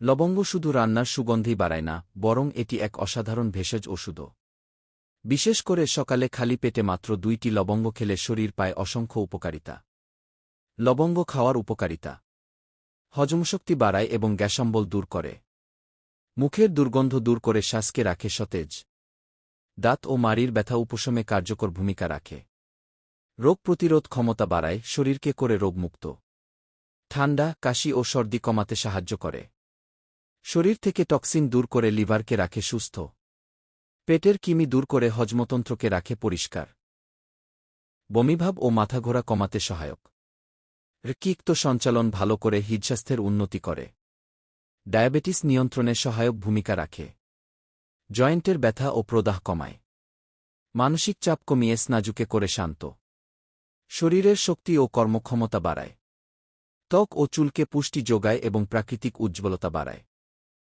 লবঙ্গ শুধু রান্নার সুগন্ধই বাড়ায় না, বরং এটি এক অসাধারণ ভেষজ ওষুধও। বিশেষ করে সকালে খালি পেটে মাত্র 2টি লবঙ্গ খেলে শরীর পায় অসংখ্য উপকারিতা। লবঙ্গ খাওয়ার উপকারিতা: হজমশক্তি বাড়ায় এবং গ্যাসম্বল দূর করে। মুখের দুর্গন্ধ দূর করে শ্বাসকে রাখে সতেজ। দাঁত ও মাড়ির ব্যথা উপশমে কার্যকর ভূমিকা রাখে। রোগ প্রতিরোধ ক্ষমতা বাড়ায়, শরীরকে করে রোগমুক্ত। ঠান্ডা, কাশি ও সর্দি কমাতে সাহায্য করে। শরীর থেকে টক্সিন দূর করে লিভারকে রাখে সুস্থ। পেটের কৃমি দূর করে হজমতন্ত্রকে রাখে পরিষ্কার। বমিভাব ও মাথাঘোরা কমাতে সহায়ক। রক্ত সঞ্চালন ভালো করে হৃদস্বাস্থ্যের উন্নতি করে। ডায়াবেটিস নিয়ন্ত্রণে সহায়ক ভূমিকা রাখে। জয়েন্টের ব্যথা ও প্রদাহ কমায়। মানসিক চাপ কমিয়ে স্নায়ুকে করে শান্ত। শরীরের শক্তি ও কর্মক্ষমতা বাড়ায়। ত্বক ও চুলকে পুষ্টি যোগায় এবং প্রাকৃতিক উজ্জ্বলতা বাড়ায়।